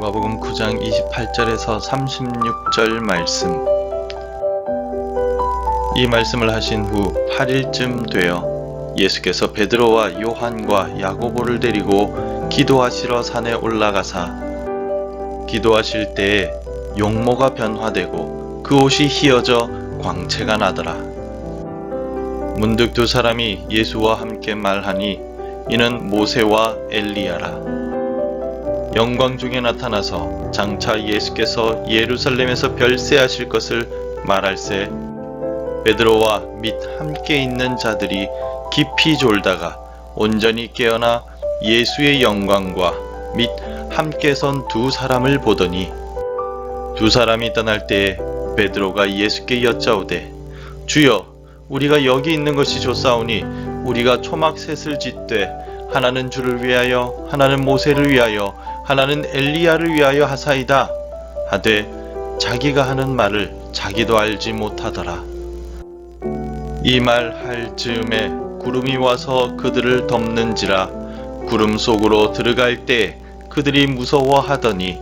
마가복음 9장 28절에서 36절 말씀. 이 말씀을 하신 후 8일쯤 되어 예수께서 베드로와 요한과 야고보를 데리고 기도하시러 산에 올라가사 기도하실 때에 용모가 변화되고 그 옷이 휘어져 광채가 나더라. 문득 두 사람이 예수와 함께 말하니 이는 모세와 엘리야라. 영광 중에 나타나서 장차 예수께서 예루살렘에서 별세하실 것을 말할세 베드로와 및 함께 있는 자들이 깊이 졸다가 온전히 깨어나 예수의 영광과 및 함께 선 두 사람을 보더니 두 사람이 떠날 때에 베드로가 예수께 여짜오되 주여 우리가 여기 있는 것이 좋사오니 우리가 초막 셋을 짓되 하나는 주를 위하여 하나는 모세를 위하여 하나는 엘리야를 위하여 하사이다 하되 자기가 하는 말을 자기도 알지 못하더라. 이 말 할 즈음에 구름이 와서 그들을 덮는지라 구름 속으로 들어갈 때 그들이 무서워하더니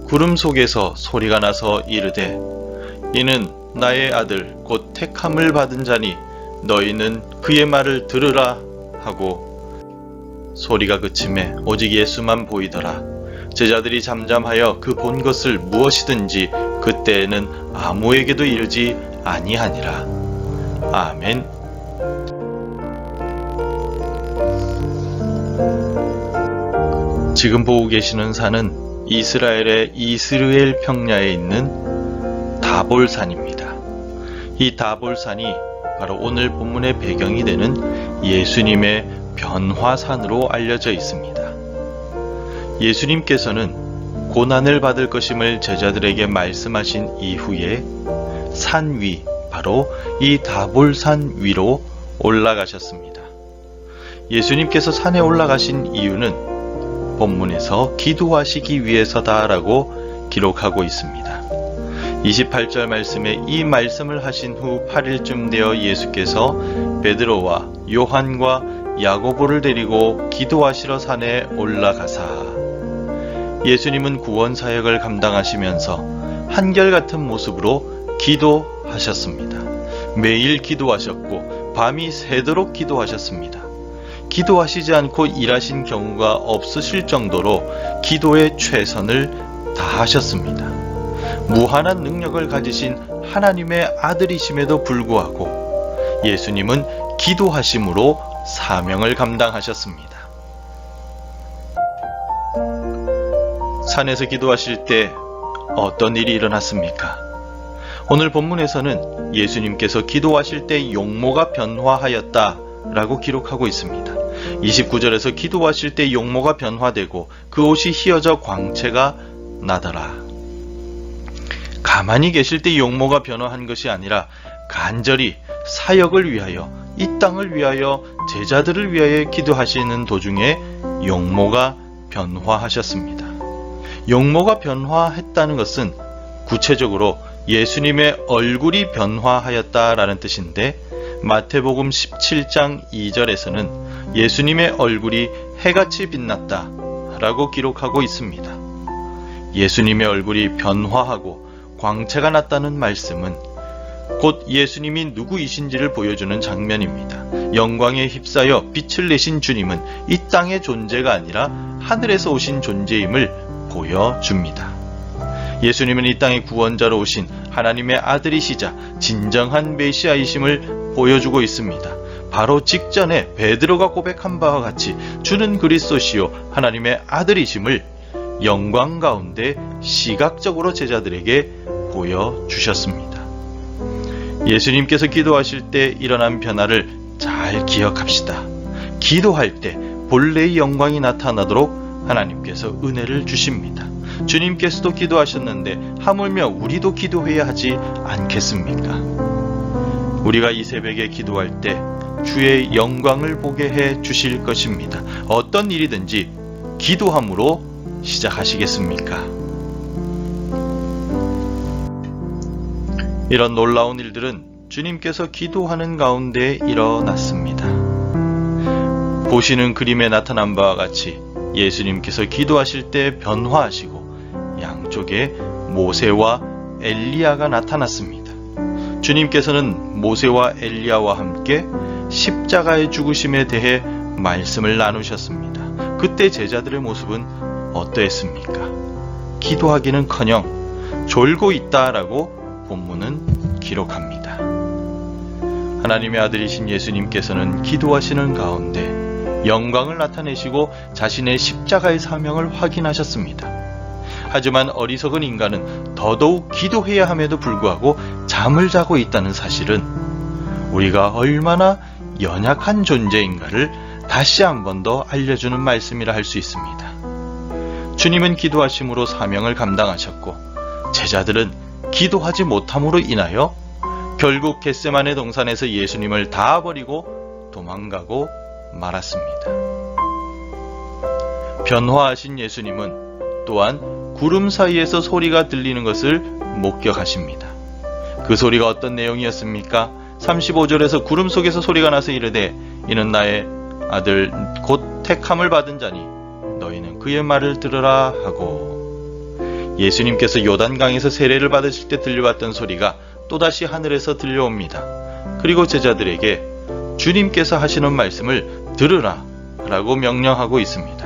구름 속에서 소리가 나서 이르되 이는 나의 아들 곧 택함을 받은 자니 너희는 그의 말을 들으라 하고 소리가 그침에 오직 예수만 보이더라. 제자들이 잠잠하여 그 본 것을 무엇이든지 그때에는 아무에게도 이르지 아니하니라. 아멘. 지금 보고 계시는 산은 이스라엘의 이스르엘 평야에 있는 다볼산입니다. 이 다볼산이 바로 오늘 본문의 배경이 되는 예수님의 변화산으로 알려져 있습니다. 예수님께서는 고난을 받을 것임을 제자들에게 말씀하신 이후에 산 위, 바로 이 다볼산 위로 올라가셨습니다. 예수님께서 산에 올라가신 이유는 본문에서 기도하시기 위해서다라고 기록하고 있습니다. 28절 말씀에 이 말씀을 하신 후 8일쯤 되어 예수께서 베드로와 요한과 야고보를 데리고 기도하시러 산에 올라가사 예수님은 구원 사역을 감당하시면서 한결같은 모습으로 기도하셨습니다. 매일 기도하셨고 밤이 새도록 기도하셨습니다. 기도하시지 않고 일하신 경우가 없으실 정도로 기도에 최선을 다하셨습니다. 무한한 능력을 가지신 하나님의 아들이심에도 불구하고 예수님은 기도하심으로 사명을 감당하셨습니다. 산에서 기도하실 때 어떤 일이 일어났습니까? 오늘 본문에서는 예수님께서 기도하실 때 용모가 변화하였다 라고 기록하고 있습니다. 29절에서 기도하실 때 용모가 변화되고 그 옷이 휘어져 광채가 나더라. 가만히 계실 때 용모가 변화한 것이 아니라 간절히 사역을 위하여 이 땅을 위하여 제자들을 위하여 기도하시는 도중에 용모가 변화하셨습니다. 용모가 변화했다는 것은 구체적으로 예수님의 얼굴이 변화하였다라는 뜻인데 마태복음 17장 2절에서는 예수님의 얼굴이 해같이 빛났다 라고 기록하고 있습니다. 예수님의 얼굴이 변화하고 광채가 났다는 말씀은 곧 예수님이 누구이신지를 보여주는 장면입니다. 영광에 휩싸여 빛을 내신 주님은 이 땅의 존재가 아니라 하늘에서 오신 존재임을 보여줍니다. 예수님은 이 땅의 구원자로 오신 하나님의 아들이시자 진정한 메시아이심을 보여주고 있습니다. 바로 직전에 베드로가 고백한 바와 같이 주는 그리스도시요 하나님의 아들이심을 영광 가운데 시각적으로 제자들에게 보여주셨습니다. 예수님께서 기도하실 때 일어난 변화를 잘 기억합시다. 기도할 때 본래의 영광이 나타나도록 하나님께서 은혜를 주십니다. 주님께서도 기도하셨는데 하물며 우리도 기도해야 하지 않겠습니까? 우리가 이 새벽에 기도할 때 주의 영광을 보게 해 주실 것입니다. 어떤 일이든지 기도함으로 시작하시겠습니까? 이런 놀라운 일들은 주님께서 기도하는 가운데 일어났습니다. 보시는 그림에 나타난 바와 같이 예수님께서 기도하실 때 변화하시고 양쪽에 모세와 엘리야가 나타났습니다. 주님께서는 모세와 엘리야와 함께 십자가의 죽으심에 대해 말씀을 나누셨습니다. 그때 제자들의 모습은 어떠했습니까? 기도하기는커녕 졸고 있다라고 본문은 기록합니다. 하나님의 아들이신 예수님께서는 기도하시는 가운데 영광을 나타내시고 자신의 십자가의 사명을 확인하셨습니다. 하지만 어리석은 인간은 더더욱 기도해야 함에도 불구하고 잠을 자고 있다는 사실은 우리가 얼마나 연약한 존재인가를 다시 한 번 더 알려주는 말씀이라 할 수 있습니다. 주님은 기도하심으로 사명을 감당하셨고 제자들은 기도하지 못함으로 인하여 결국 겟세마네 동산에서 예수님을 다 버리고 도망가고 말았습니다. 변화하신 예수님은 또한 구름 사이에서 소리가 들리는 것을 목격하십니다. 그 소리가 어떤 내용이었습니까? 35절에서 구름 속에서 소리가 나서 이르되 이는 나의 아들 곧 택함을 받은 자니 너희는 그의 말을 들으라 하고, 예수님께서 요단강에서 세례를 받으실 때 들려왔던 소리가 또다시 하늘에서 들려옵니다. 그리고 제자들에게 주님께서 하시는 말씀을 들으라 라고 명령하고 있습니다.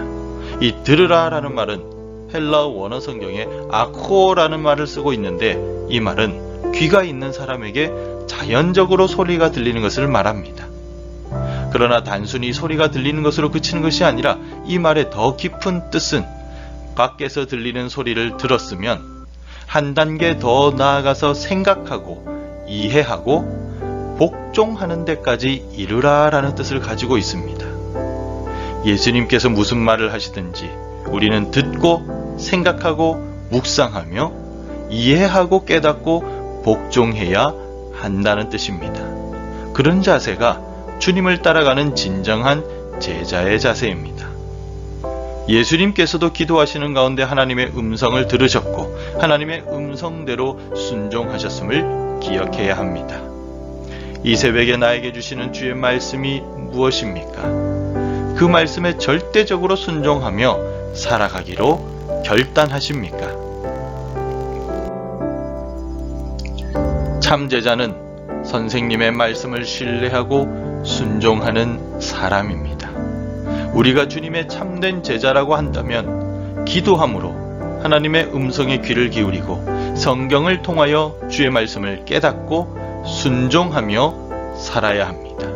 이 들으라 라는 말은 헬라어 원어 성경에 아코라는 말을 쓰고 있는데, 이 말은 귀가 있는 사람에게 자연적으로 소리가 들리는 것을 말합니다. 그러나 단순히 소리가 들리는 것으로 그치는 것이 아니라 이 말의 더 깊은 뜻은 밖에서 들리는 소리를 들었으면 한 단계 더 나아가서 생각하고 이해하고 복종하는 데까지 이르라 라는 뜻을 가지고 있습니다. 예수님께서 무슨 말을 하시든지 우리는 듣고 생각하고 묵상하며 이해하고 깨닫고 복종해야 한다는 뜻입니다. 그런 자세가 주님을 따라가는 진정한 제자의 자세입니다. 예수님께서도 기도하시는 가운데 하나님의 음성을 들으셨고 하나님의 음성대로 순종하셨음을 기억해야 합니다. 이 새벽에 나에게 주시는 주의 말씀이 무엇입니까? 그 말씀에 절대적으로 순종하며 살아가기로 결단하십니까? 참 제자는 선생님의 말씀을 신뢰하고 순종하는 사람입니다. 우리가 주님의 참된 제자라고 한다면 기도함으로 하나님의 음성에 귀를 기울이고 성경을 통하여 주의 말씀을 깨닫고 순종하며 살아야 합니다.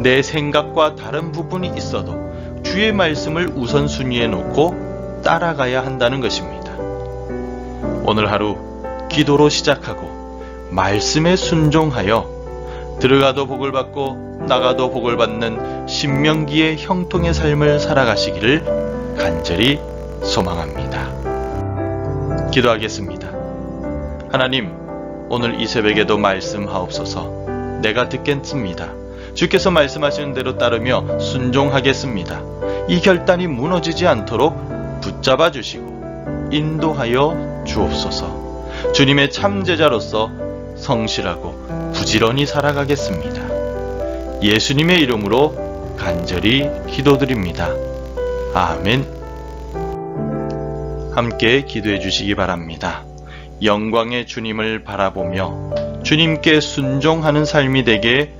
내 생각과 다른 부분이 있어도 주의 말씀을 우선순위에 놓고 따라가야 한다는 것입니다. 오늘 하루 기도로 시작하고 말씀에 순종하여 들어가도 복을 받고 나가도 복을 받는 신명기의 형통의 삶을 살아가시기를 간절히 소망합니다. 기도하겠습니다. 하나님, 오늘 이 새벽에도 말씀하옵소서. 내가 듣겠습니다. 주께서 말씀하시는 대로 따르며 순종하겠습니다. 이 결단이 무너지지 않도록 붙잡아 주시고 인도하여 주옵소서. 주님의 참제자로서 성실하고 부지런히 살아가겠습니다. 예수님의 이름으로 간절히 기도드립니다. 아멘. 함께 기도해 주시기 바랍니다. 영광의 주님을 바라보며 주님께 순종하는 삶이 되게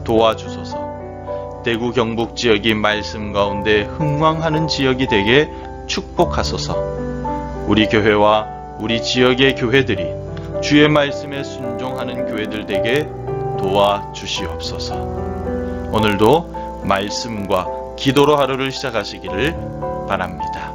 도와주소서. 대구 경북 지역이 말씀 가운데 흥왕하는 지역이 되게 축복하소서. 우리 교회와 우리 지역의 교회들이 주의 말씀에 순종하는 교회들 되게 도와주시옵소서. 오늘도 말씀과 기도로 하루를 시작하시기를 바랍니다.